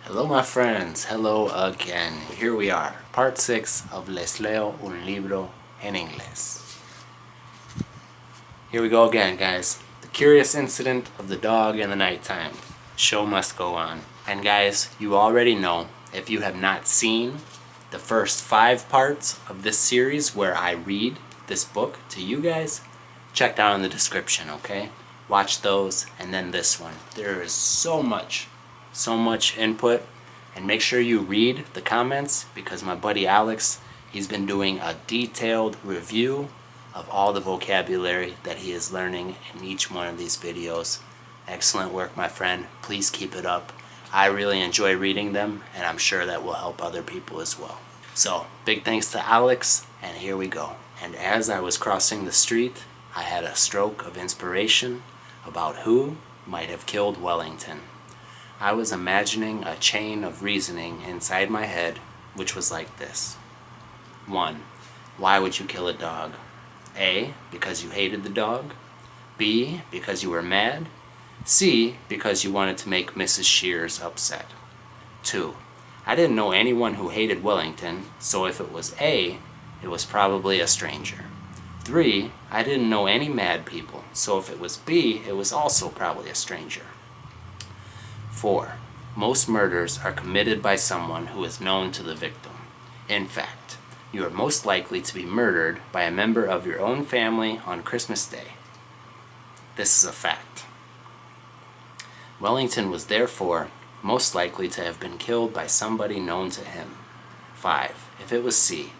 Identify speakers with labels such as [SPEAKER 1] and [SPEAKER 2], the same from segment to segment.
[SPEAKER 1] Hello my friends, hello again. Here we are, part 6 of Les Leo un libro en inglés. Here we go again, guys. The curious incident of the dog in the nighttime. Show must go on. And guys, you already know, if you have not seen the first 5 parts of this series where I read this book to you guys, check down in the description, okay? Watch those and then this one. There is so much input, and make sure you read the comments because my buddy Alex, he's been doing a detailed review of all the vocabulary that he is learning in each one of these videos. Excellent work, my friend. Please keep it up. I really enjoy reading them, and I'm sure that will help other people as well. So, big thanks to Alex, and here we go. And as I was crossing the street, I had a stroke of inspiration about who might have killed Wellington. I was imagining a chain of reasoning inside my head, which was like this. 1. Why would you kill a dog? A. Because you hated the dog. B. Because you were mad. C. Because you wanted to make Mrs. Shears upset. 2. I didn't know anyone who hated Wellington, so if it was A, it was probably a stranger. 3. I didn't know any mad people, so if it was B, it was also probably a stranger. 4. Most murders are committed by someone who is known to the victim. In fact, you are most likely to be murdered by a member of your own family on Christmas Day. This is a fact. Wellington was therefore most likely to have been killed by somebody known to him. 5. If it was C,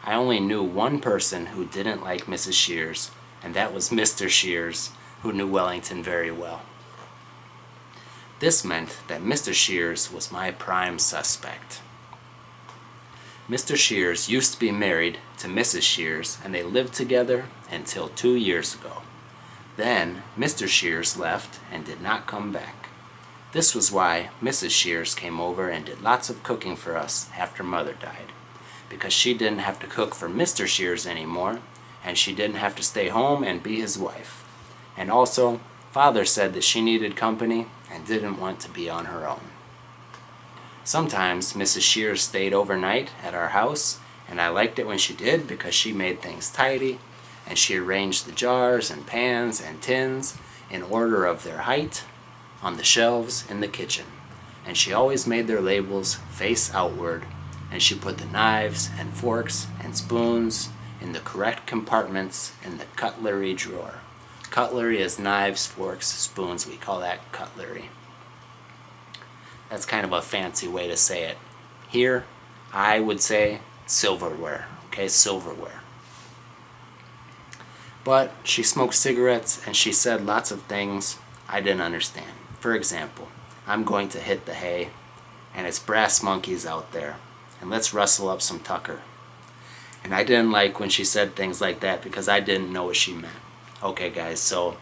[SPEAKER 1] I only knew one person who didn't like Mrs. Shears, and that was Mr. Shears, who knew Wellington very well. This meant that Mr. Shears was my prime suspect. Mr. Shears used to be married to Mrs. Shears, and they lived together until 2 years ago. Then Mr. Shears left and did not come back. This was why Mrs. Shears came over and did lots of cooking for us after Mother died, because she didn't have to cook for Mr. Shears anymore, and she didn't have to stay home and be his wife. And also, Father said that she needed company and didn't want to be on her own. Sometimes Mrs. Shears stayed overnight at our house, and I liked it when she did because she made things tidy, and she arranged the jars and pans and tins in order of their height on the shelves in the kitchen. And she always made their labels face outward, and she put the knives and forks and spoons in the correct compartments in the cutlery drawer. Cutlery is knives, forks, spoons. We call that cutlery. That's kind of a fancy way to say it. Here, I would say silverware. Okay, silverware. But she smoked cigarettes and she said lots of things I didn't understand. For example, I'm going to hit the hay, and it's brass monkeys out there, and let's rustle up some tucker. And I didn't like when she said things like that because I didn't know what she meant. Okay guys, so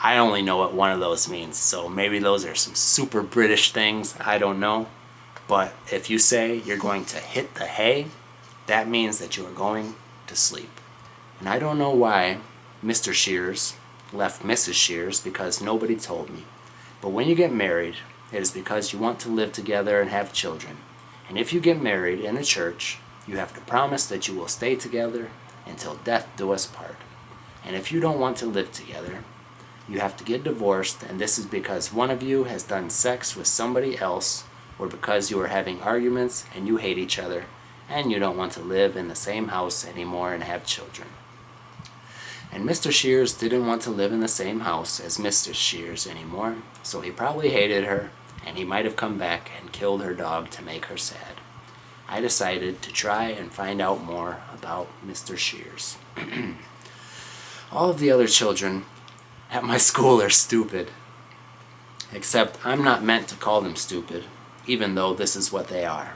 [SPEAKER 1] I only know what one of those means, so maybe those are some super British things, I don't know. But if you say you're going to hit the hay, that means that you are going to sleep. And I don't know why Mr. Shears left Mrs. Shears, because nobody told me. But when you get married, it is because you want to live together and have children. And if you get married in a church, you have to promise that you will stay together until death do us part. And if you don't want to live together, you have to get divorced, and this is because one of you has done sex with somebody else, or because you are having arguments and you hate each other, and you don't want to live in the same house anymore and have children. And Mr. Shears didn't want to live in the same house as Mrs. Shears anymore, so he probably hated her, and he might have come back and killed her dog to make her sad. I decided to try and find out more about Mr. Shears. All of the other children at my school are stupid. Except I'm not meant to call them stupid, even though this is what they are.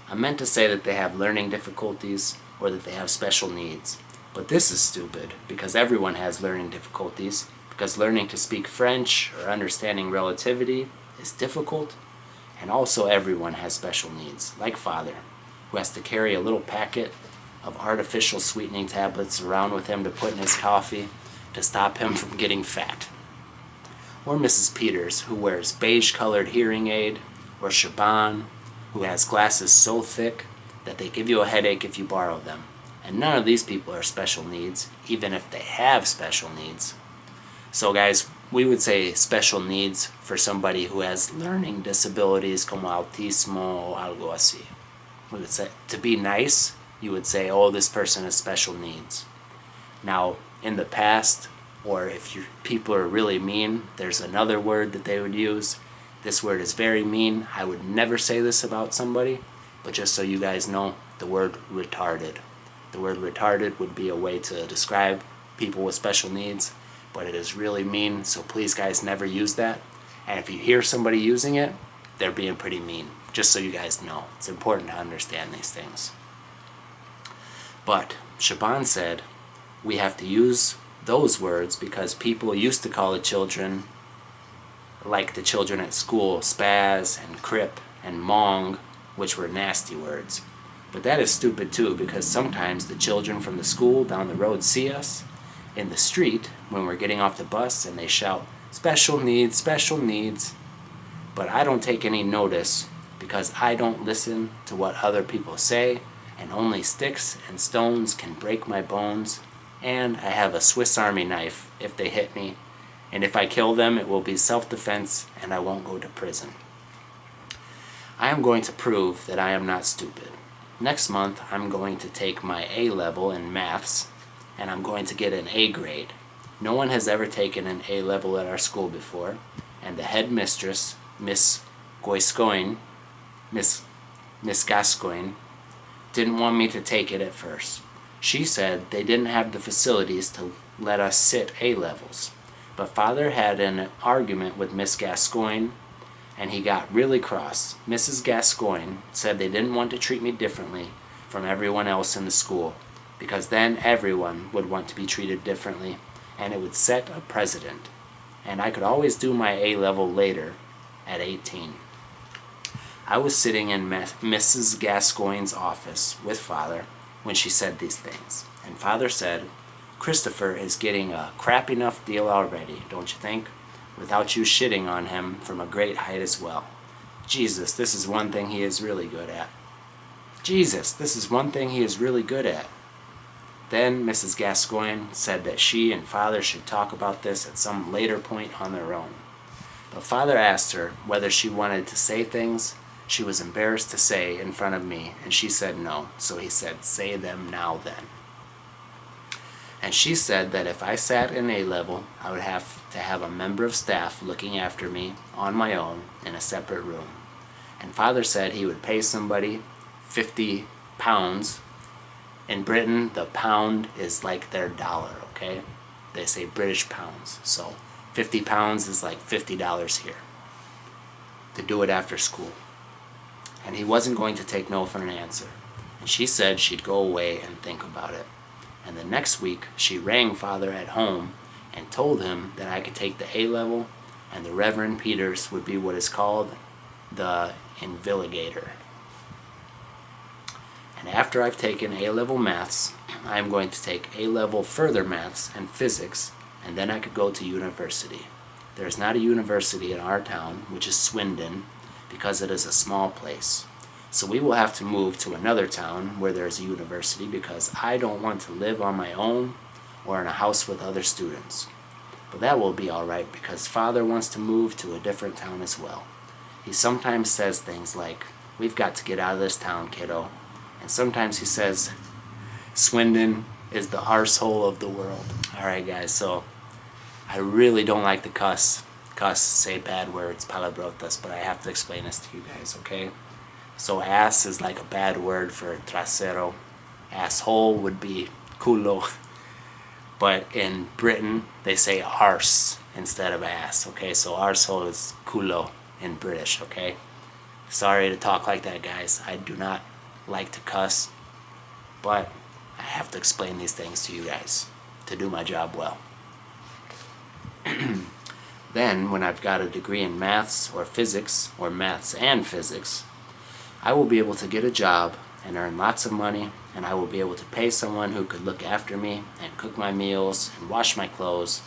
[SPEAKER 1] I'm meant to say that they have learning difficulties or that they have special needs. But this is stupid because everyone has learning difficulties, because learning to speak French or understanding relativity is difficult, and also everyone has special needs, like Father, who has to carry a little packet of artificial sweetening tablets around with him to put in his coffee to stop him from getting fat. Or Mrs. Peters, who wears beige-colored hearing aid, or Shaban, who has glasses so thick that they give you a headache if you borrow them. And none of these people are special needs, even if they have special needs. So guys, we would say special needs for somebody who has learning disabilities como autismo or algo así. We would say, to be nice, you would say, oh, this person has special needs. Now, in the past, or if people are really mean, there's another word that they would use. This word is very mean. I would never say this about somebody, but just so you guys know, the word retarded. The word retarded would be a way to describe people with special needs, but it is really mean, so please guys, never use that. And if you hear somebody using it, they're being pretty mean, just so you guys know. It's important to understand these things. But Shaban said we have to use those words because people used to call the children, like the children at school, spaz and crip and mong, which were nasty words. But that is stupid too, because sometimes the children from the school down the road see us in the street when we're getting off the bus and they shout, special needs, special needs. But I don't take any notice because I don't listen to what other people say, and only sticks and stones can break my bones, and I have a Swiss Army knife if they hit me, and if I kill them it will be self-defense and I won't go to prison. I am going to prove that I am not stupid. Next month I'm going to take my A level in maths, and I'm going to get an A grade. No one has ever taken an A level at our school before, and the headmistress, Miss Gascoigne, didn't want me to take it at first. She said they didn't have the facilities to let us sit A levels. But Father had an argument with Miss Gascoigne, and he got really cross. Mrs. Gascoigne said they didn't want to treat me differently from everyone else in the school, because then everyone would want to be treated differently, and it would set a precedent. And I could always do my A level later, at 18. I was sitting in Mrs. Gascoigne's office with Father when she said these things. And Father said, Christopher is getting a crap enough deal already, don't you think? Without you shitting on him from a great height as well. Jesus, this is one thing he is really good at. Jesus, this is one thing he is really good at. Then Mrs. Gascoigne said that she and Father should talk about this at some later point on their own. But Father asked her whether she wanted to say things she was embarrassed to say in front of me, and she said no. So he said, say them now then. And she said that if I sat in A level, I would have to have a member of staff looking after me on my own in a separate room. And Father said he would pay somebody 50 pounds. In Britain, the pound is like their dollar, okay? They say British pounds. So 50 pounds is like $50 here to do it after school. And he wasn't going to take no for an answer. And she said she'd go away and think about it. And the next week, she rang Father at home and told him that I could take the A level, and the Reverend Peters would be what is called the invigilator. And after I've taken A level maths, I am going to take A level further maths and physics, and then I could go to university. There is not a university in our town, which is Swindon, because it is a small place. So we will have to move to another town where there is a university, because I don't want to live on my own or in a house with other students. But that will be alright, because Father wants to move to a different town as well. He sometimes says things like, we've got to get out of this town, kiddo. And sometimes he says, Swindon is the arsehole of the world. Alright guys, so I really don't like to cuss, say bad words, palabrotas, but I have to explain this to you guys, okay? So ass is like a bad word for trasero. Asshole would be culo. But in Britain, they say arse instead of ass, okay? So arsehole is culo in British, okay? Sorry to talk like that, guys. I do not like to cuss, but I have to explain these things to you guys to do my job well. Then, when I've got a degree in maths or physics, or maths and physics, I will be able to get a job and earn lots of money, and I will be able to pay someone who could look after me and cook my meals and wash my clothes,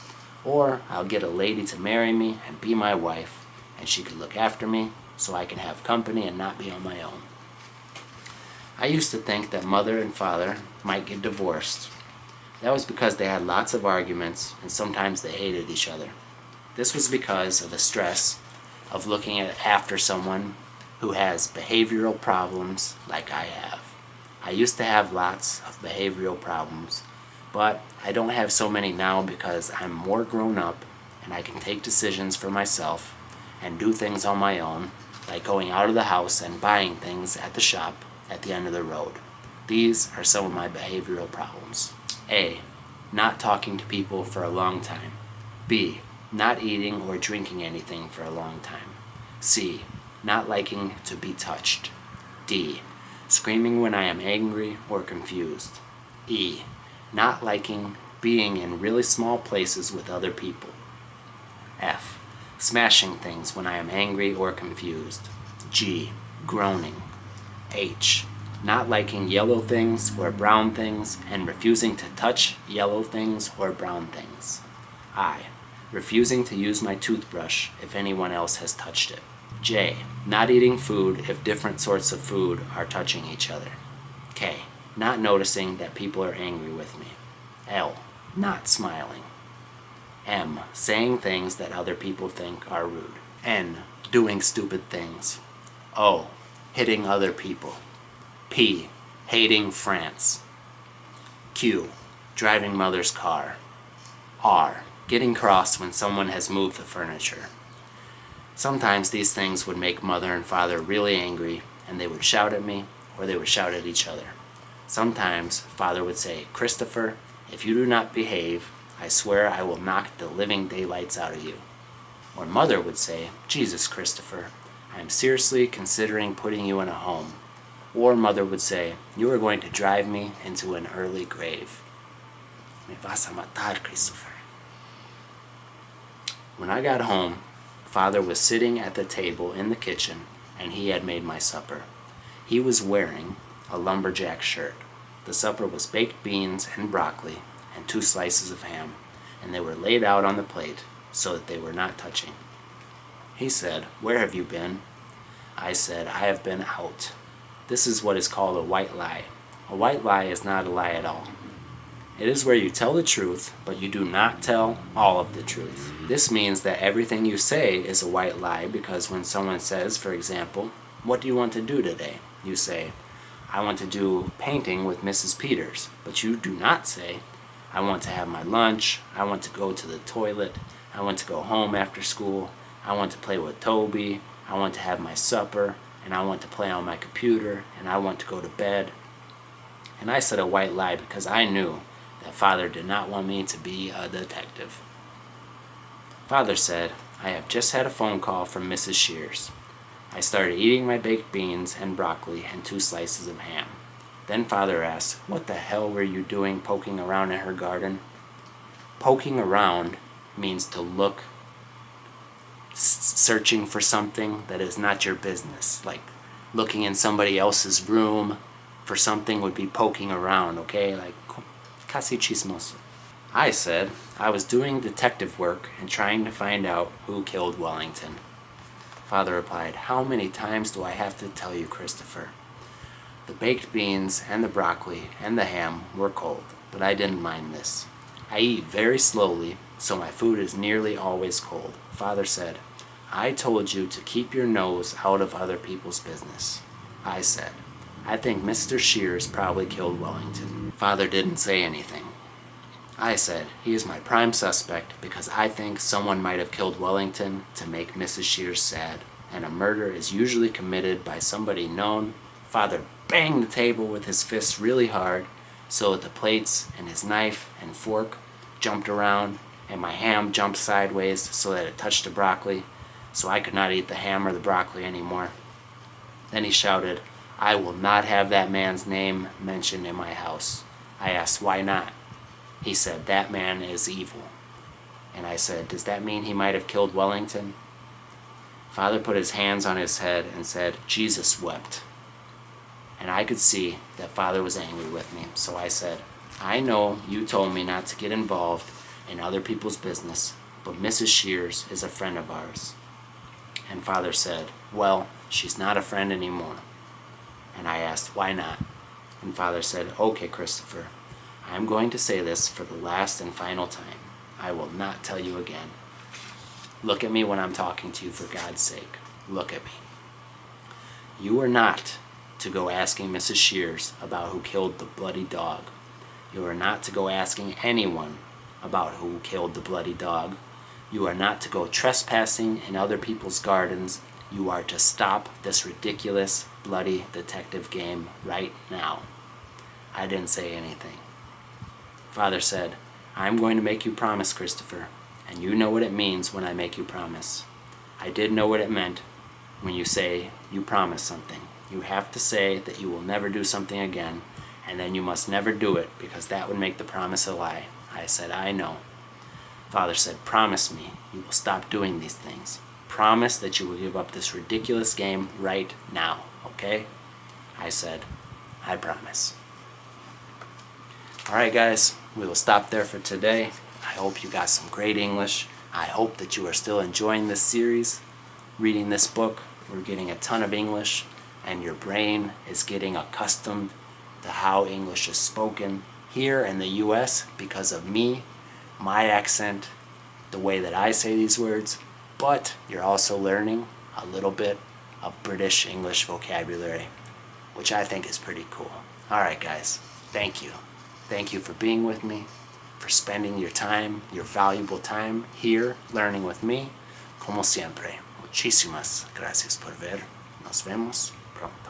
[SPEAKER 1] or I'll get a lady to marry me and be my wife, and she could look after me so I can have company and not be on my own. I used to think that mother and father might get divorced. That was because they had lots of arguments and sometimes they hated each other. This was because of the stress of looking after someone who has behavioral problems like I have. I used to have lots of behavioral problems, but I don't have so many now because I'm more grown up and I can take decisions for myself and do things on my own, like going out of the house and buying things at the shop at the end of the road. These are some of my behavioral problems. A. Not talking to people for a long time. B. Not eating or drinking anything for a long time. C. Not liking to be touched. D. Screaming when I am angry or confused. E. Not liking being in really small places with other people. F. Smashing things when I am angry or confused. G. Groaning. H. Not liking yellow things or brown things and refusing to touch yellow things or brown things. I. Refusing to use my toothbrush if anyone else has touched it. J. Not eating food if different sorts of food are touching each other. K. Not noticing that people are angry with me. L. Not smiling. M. Saying things that other people think are rude. N. Doing stupid things. O. Hitting other people. P. Hating France. Q. Driving mother's car. R. Getting cross when someone has moved the furniture. Sometimes these things would make mother and father really angry, and they would shout at me, or they would shout at each other. Sometimes father would say, "Christopher, if you do not behave, I swear I will knock the living daylights out of you." Or mother would say, "Jesus, Christopher, I am seriously considering putting you in a home." Or mother would say, "You are going to drive me into an early grave. Me vas a matar, Christopher." When I got home, father was sitting at the table in the kitchen, and he had made my supper. He was wearing a lumberjack shirt. The supper was baked beans and broccoli and 2 slices of ham, and they were laid out on the plate so that they were not touching. He said, "Where have you been?" I said, "I have been out." This is what is called a white lie. A white lie is not a lie at all. It is where you tell the truth, but you do not tell all of the truth. This means that everything you say is a white lie because when someone says, for example, "What do you want to do today?" you say, "I want to do painting with Mrs. Peters." But you do not say, "I want to have my lunch, I want to go to the toilet, I want to go home after school, I want to play with Toby, I want to have my supper, and I want to play on my computer, and I want to go to bed." And I said a white lie because I knew that father did not want me to be a detective. Father said, "I have just had a phone call from Mrs. Shears." I started eating my baked beans and broccoli and 2 slices of ham. Then father asked, "What the hell were you doing poking around in her garden?" Poking around means to look, searching for something that is not your business. Like looking in somebody else's room for something would be poking around, okay? Like, casi chismoso. I said I was doing detective work and trying to find out who killed Wellington. Father replied, "How many times do I have to tell you, Christopher?" The baked beans and the broccoli and the ham were cold, but I didn't mind this. I eat very slowly, so my food is nearly always cold. Father said, "I told you to keep your nose out of other people's business." I said, "I think Mr. Shears probably killed Wellington." Father didn't say anything. I said, "He is my prime suspect because I think someone might have killed Wellington to make Mrs. Shears sad, and a murder is usually committed by somebody known." Father banged the table with his fists really hard so that the plates and his knife and fork jumped around, and my ham jumped sideways so that it touched the broccoli, so I could not eat the ham or the broccoli anymore. Then he shouted, "I will not have that man's name mentioned in my house." I asked, "Why not?" He said, "That man is evil." And I said, "Does that mean he might have killed Wellington?" Father put his hands on his head and said, "Jesus wept." And I could see that Father was angry with me, so I said, "I know you told me not to get involved in other people's business, but Mrs. Shears is a friend of ours." And Father said, well, she's not a friend anymore. And I asked, why not? And Father said, okay, Christopher, I'm going to say this for the last and final time. I will not tell you again. Look at me when I'm talking to you, for God's sake. Look at me. You are not to go asking Mrs. Shears about who killed the bloody dog. You are not to go asking anyone about who killed the bloody dog. You are not to go trespassing in other people's gardens. You are to stop this ridiculous, bloody detective game right now. I didn't say anything. Father said, I'm going to make you promise, Christopher, and you know what it means when I make you promise. I did know what it meant when you say you promise something. You have to say that you will never do something again, and then you must never do it, because that would make the promise a lie. I said, I know. Father said, promise me you will stop doing these things. Promise that you will give up this ridiculous game right now, okay? I said, I promise. Alright guys, we will stop there for today. I hope you got some great English. I hope that you are still enjoying this series, reading this book. We're getting a ton of English, and your brain is getting accustomed to how English is spoken here in the US because of me, my accent, the way that I say these words, but you're also learning a little bit of British English vocabulary, which I think is pretty cool. Alright guys, thank you. Thank you for being with me, for spending your time, your valuable time here learning with me. Como siempre, muchísimas gracias por ver. Nos vemos pronto.